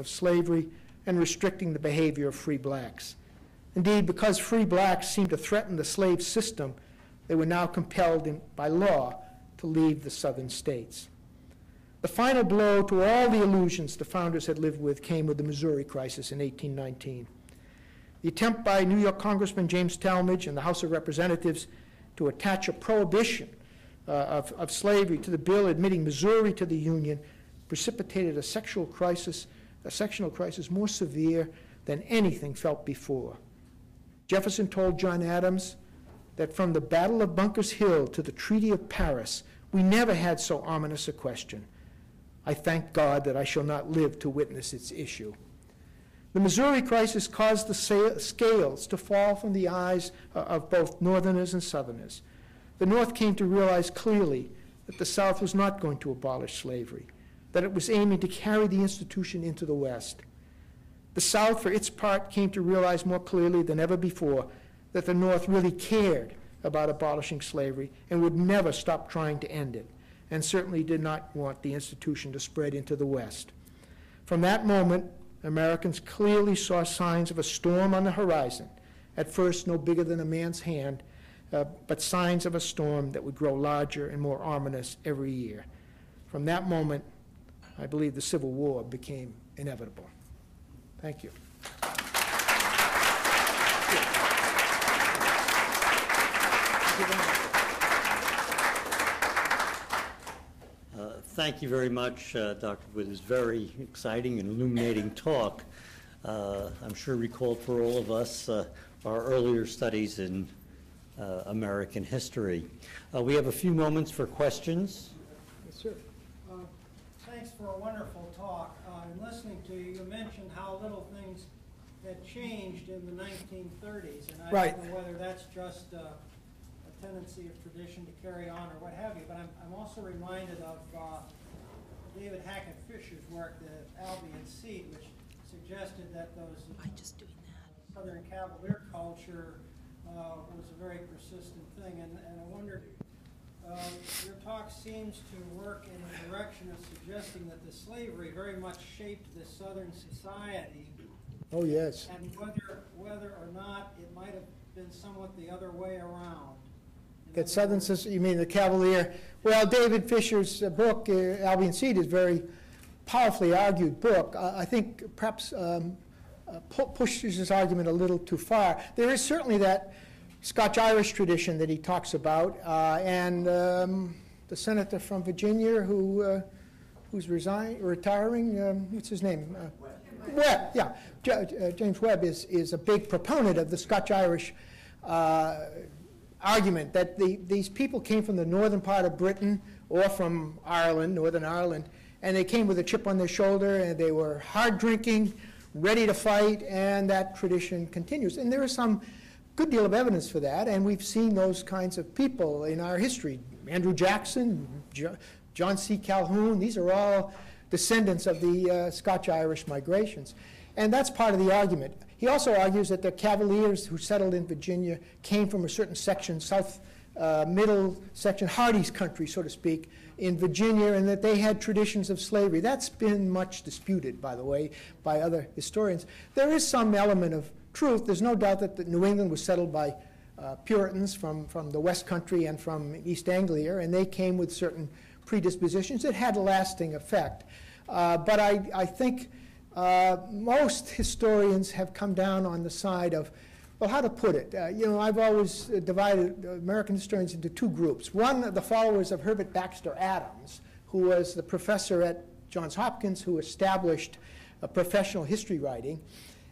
of slavery and restricting the behavior of free blacks. Indeed, because free blacks seemed to threaten the slave system, they were now compelled by law to leave the southern states. The final blow to all the illusions the founders had lived with came with the Missouri crisis in 1819. The attempt by New York Congressman James Talmadge and the House of Representatives to attach a prohibition of slavery to the bill admitting Missouri to the Union precipitated a sectional crisis more severe than anything felt before. Jefferson told John Adams that from the Battle of Bunker's Hill to the Treaty of Paris, we never had so ominous a question. I thank God that I shall not live to witness its issue. The Missouri crisis caused the scales to fall from the eyes of both Northerners and Southerners. The North came to realize clearly that the South was not going to abolish slavery, that it was aiming to carry the institution into the West. The South, for its part, came to realize more clearly than ever before that the North really cared about abolishing slavery and would never stop trying to end it, and certainly did not want the institution to spread into the West. From that moment, Americans clearly saw signs of a storm on the horizon, at first no bigger than a man's hand, but signs of a storm that would grow larger and more ominous every year. From that moment, I believe the Civil War became inevitable. Thank you. Thank you very much, Dr. With this very exciting and illuminating talk. I'm sure recalled for all of us our earlier studies in American history. We have a few moments for questions. Yes, sir. Thanks for a wonderful talk. In listening to you, you mentioned how little things had changed in the 1930s, and I don't know whether that's just a tendency of tradition to carry on or what have you, but I'm also reminded of David Hackett Fisher's work, The Albion Seed, which suggested that those Southern Cavalier culture was a very persistent thing, and I wondered, your talk seems to work in the direction of suggesting that the slavery very much shaped the Southern society. Oh, yes. And whether or not it might have been somewhat the other way around. That Southern, you mean the Cavalier? Well, David Fisher's book, Albion Seed, is a very powerfully argued book. I think perhaps pushes his argument a little too far. There is certainly that Scotch-Irish tradition that he talks about, and the senator from Virginia who's retiring, what's his name? Webb, yeah. James Webb is a big proponent of the Scotch-Irish argument that these people came from the northern part of Britain or from Ireland, Northern Ireland, and they came with a chip on their shoulder, and they were hard drinking, ready to fight, and that tradition continues. And there is some good deal of evidence for that, and we've seen those kinds of people in our history. Andrew Jackson, John C. Calhoun, these are all descendants of the Scotch-Irish migrations. And that's part of the argument. He also argues that the Cavaliers who settled in Virginia came from a certain section, middle section, Hardy's country, so to speak, in Virginia, and that they had traditions of slavery. That's been much disputed, by the way, by other historians. There is some element of truth. There's no doubt that New England was settled by Puritans from the West Country and from East Anglia, and they came with certain predispositions that had a lasting effect. But I think most historians have come down on the side of, well, how to put it? I've always divided American historians into two groups. One, the followers of Herbert Baxter Adams, who was the professor at Johns Hopkins who established professional history writing.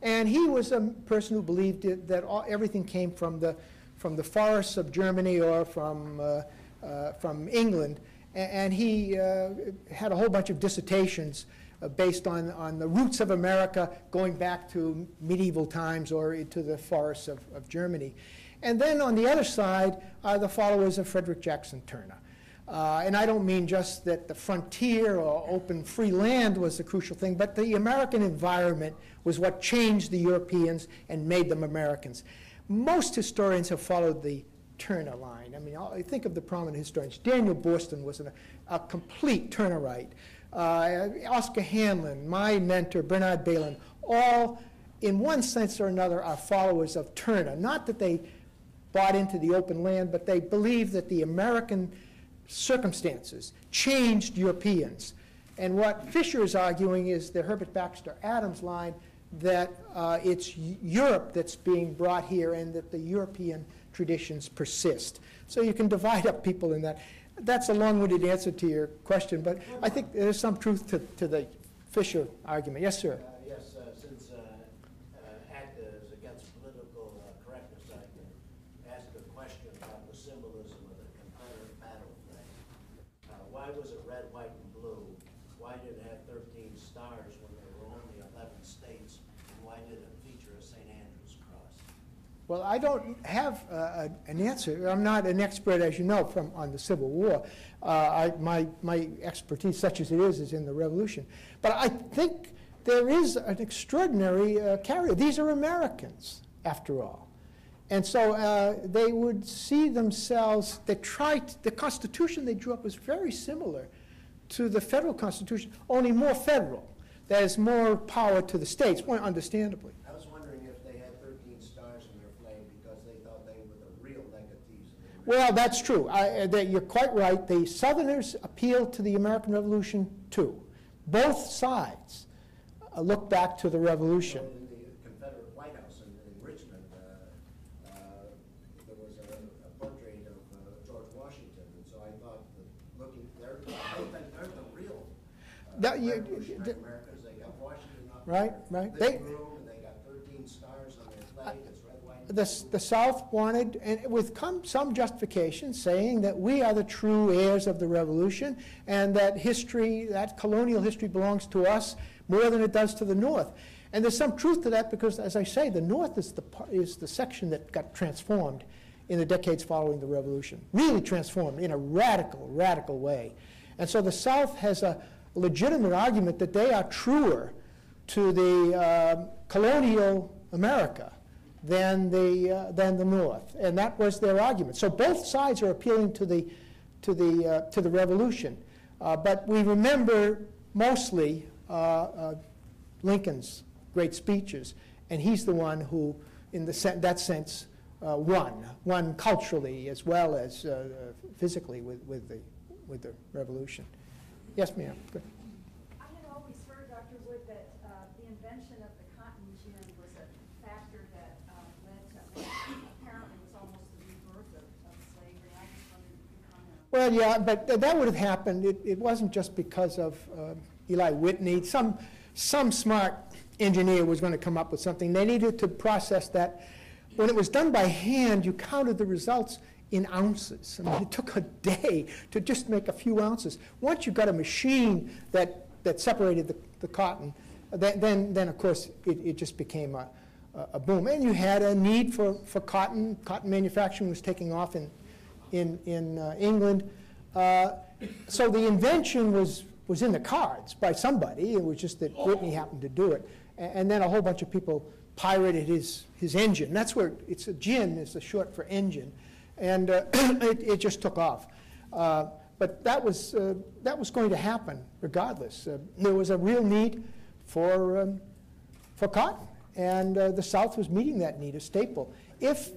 And he was a person who believed that everything came from the forests of Germany or from England. And he had a whole bunch of dissertations based on the roots of America going back to medieval times or into the forests of Germany. And then on the other side are the followers of Frederick Jackson Turner. And I don't mean just that the frontier or open free land was the crucial thing, but the American environment was what changed the Europeans and made them Americans. Most historians have followed the Turner line. I mean, I think of the prominent historians. Daniel Boorstin was a complete Turnerite. Oscar Hanlon, my mentor, Bernard Balin, all in one sense or another are followers of Turner. Not that they bought into the open land, but they believed that the American circumstances changed Europeans. And what Fisher is arguing is the Herbert Baxter Adams line, that it's Europe that's being brought here and that the European traditions persist. So you can divide up people in that. That's a long-winded answer to your question, but I think there's some truth to the Fisher argument. Yes, sir. Yes, since ACT is against political correctness, I can ask a question about the symbolism of the Confederate battle flag. Why was it red, white, and blue? Why did it have 13 stars when there were only 11 states? And why did it feature a St. Andrew's cross? Well, I don't have an answer. I'm not an expert, as you know, on the Civil War. My expertise, such as it is in the Revolution. But I think there is an extraordinary carrier. These are Americans, after all. And so they would see themselves, the Constitution they drew up was very similar to the federal Constitution, only more federal. There's more power to the states, more understandably. I was wondering if they had 13 stars in their flag because they thought they were the real legatees. Well, that's true. You're quite right. The Southerners appealed to the American Revolution, too. Both sides look back to the Revolution. Well, in the Confederate White House in Richmond, there was a portrait of George Washington, and so I thought that they're the real revolutionary Americans. They got Washington up Right, there, right. this room, and they got 13 stars on their flag. It's red, white, and blue. The South wanted, and with some justification, saying that we are the true heirs of the Revolution, and that history, that colonial history, belongs to us more than it does to the North. And there's some truth to that because, as I say, the North is the section that got transformed in the decades following the Revolution, really transformed in a radical way. And so the South has a legitimate argument that they are truer to the colonial America than the North, and that was their argument. So both sides are appealing to the Revolution, but we remember mostly Lincoln's great speeches, and he's the one who, in that sense, won culturally as well as physically with the Revolution. Yes, ma'am. Good. I had always heard, Dr. Wood, that the invention of the cotton gin was a factor that led to, apparently was almost the rebirth of slavery. I just wondered if you comment on that. Well, yeah, but that would have happened. It wasn't just because of Eli Whitney. Some smart engineer was going to come up with something. They needed to process that. When it was done by hand, you counted the results in ounces. I mean, it took a day to just make a few ounces. Once you got a machine that separated the cotton, then of course it just became a boom. And you had a need for cotton. Cotton manufacturing was taking off in England. So the invention was in the cards by somebody. It was just that Whitney happened to do it. And then a whole bunch of people pirated his engine. That's where it's a gin is the short for engine. And it just took off. But that was going to happen regardless. There was a real need for cotton, and the South was meeting that need, a staple. If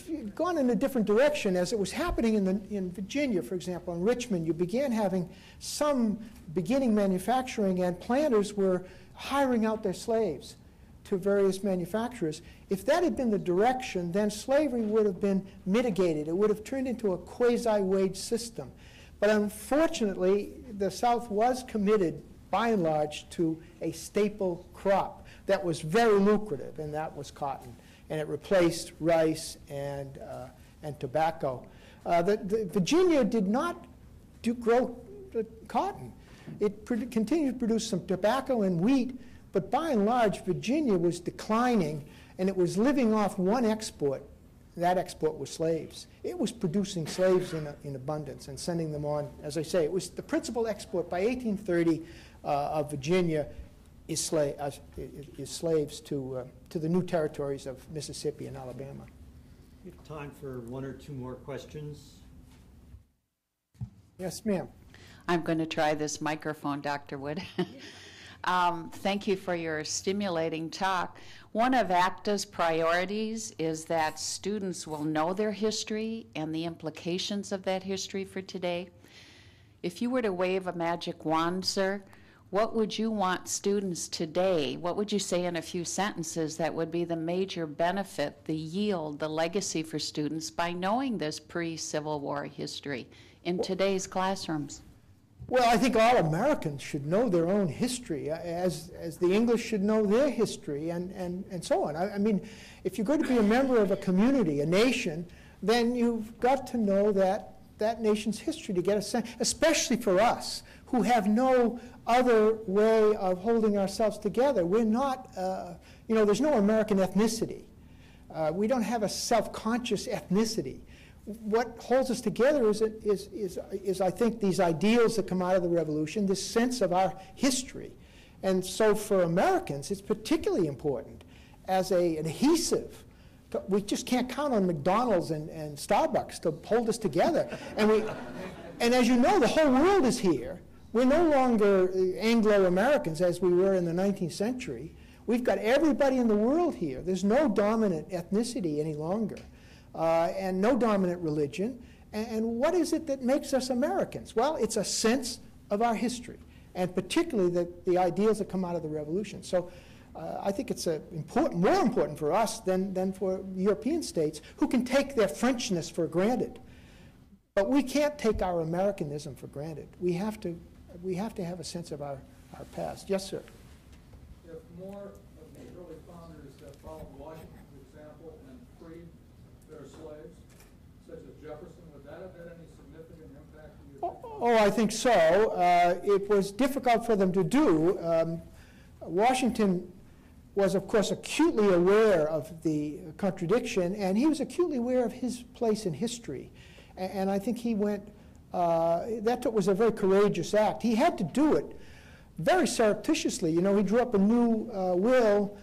you'd gone in a different direction, as it was happening in Virginia, for example, in Richmond, you began having some beginning manufacturing, and planters were hiring out their slaves to various manufacturers. If that had been the direction, then slavery would have been mitigated. It would have turned into a quasi-wage system. But unfortunately, the South was committed, by and large, to a staple crop that was very lucrative, and that was cotton. And it replaced rice and tobacco. Virginia did not grow cotton. It continued to produce some tobacco and wheat, but by and large, Virginia was declining, and it was living off one export. That export was slaves. It was producing slaves in abundance and sending them on. As I say, it was the principal export by 1830 of Virginia is slaves to the new territories of Mississippi and Alabama. We have time for one or two more questions. Yes, ma'am. I'm going to try this microphone, Dr. Wood. Thank you for your stimulating talk. One of ACTA's priorities is that students will know their history and the implications of that history for today. If you were to wave a magic wand, sir, what would you want students today, what would you say in a few sentences that would be the major benefit, the yield, the legacy for students by knowing this pre-Civil War history in today's classrooms? Well, I think all Americans should know their own history, as the English should know their history, and so on. I mean, if you're going to be a member of a community, a nation, then you've got to know that nation's history to get a sense, especially for us, who have no other way of holding ourselves together. We're not, you know, there's no American ethnicity. We don't have a self-conscious ethnicity. What holds us together is, I think, these ideals that come out of the Revolution, this sense of our history. And so for Americans, it's particularly important as an adhesive. We just can't count on McDonald's and Starbucks to hold us together. And as you know, the whole world is here. We're no longer Anglo-Americans as we were in the 19th century. We've got everybody in the world here. There's no dominant ethnicity any longer. And no dominant religion. And what is it that makes us Americans? Well, it's a sense of our history, and particularly the ideals that come out of the Revolution. So I think it's more important for us than for European states, who can take their Frenchness for granted. But we can't take our Americanism for granted. We have to have a sense of our past. Yes, sir. If more of the early founders had followed Washington's example and freed their slaves, such as Jefferson, would that have had any significant impact on you? Oh, I think so. It was difficult for them to do. Washington was, of course, acutely aware of the contradiction, and he was acutely aware of his place in history. And I think he went, that was a very courageous act. He had to do it very surreptitiously. You know, he drew up a new will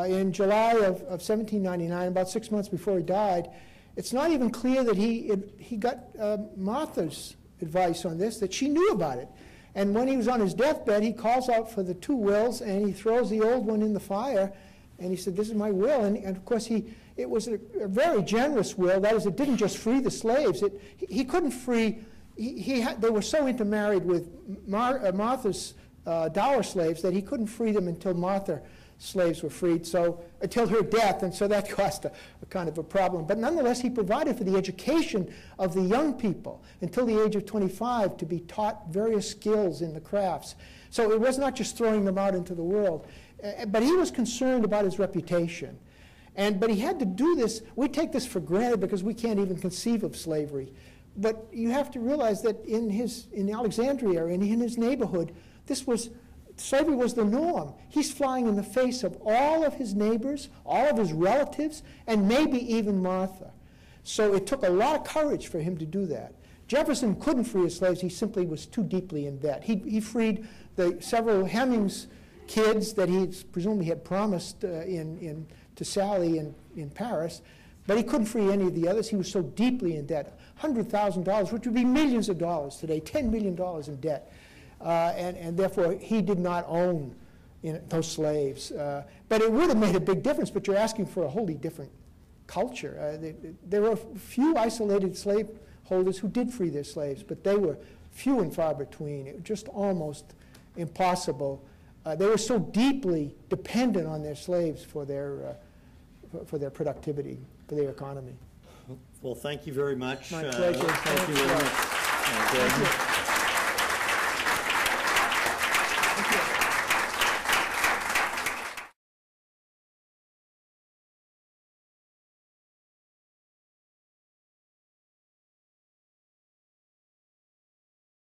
in July of 1799, about 6 months before he died. It's not even clear that he got Martha's advice on this, that she knew about it. And when he was on his deathbed, he calls out for the two wills, and he throws the old one in the fire, and he said, "This is my will." And of course, it was a very generous will. That is, it didn't just free the slaves. He couldn't free, they were so intermarried with Martha's dower slaves that he couldn't free them until Martha slaves were freed, so until her death, and so that caused a kind of a problem. But nonetheless, he provided for the education of the young people until the age of 25 to be taught various skills in the crafts. So it was not just throwing them out into the world, but he was concerned about his reputation. But he had to do this. We take this for granted because we can't even conceive of slavery. But you have to realize that in Alexandria and in his neighborhood, slavery was the norm. He's flying in the face of all of his neighbors, all of his relatives, and maybe even Martha. So it took a lot of courage for him to do that. Jefferson couldn't free his slaves. He simply was too deeply in debt. He freed the several Hemmings kids that he presumably had promised to Sally in Paris, but he couldn't free any of the others. He was so deeply in debt. $100,000, which would be millions of dollars today, $10 million in debt. And therefore, he did not own those slaves. But it would have made a big difference, but you're asking for a wholly different culture. There were few isolated slaveholders who did free their slaves, but they were few and far between. It was just almost impossible. They were so deeply dependent on their slaves for their productivity, for their economy. Well, thank you very much. My pleasure. Thank you very much. Thank you.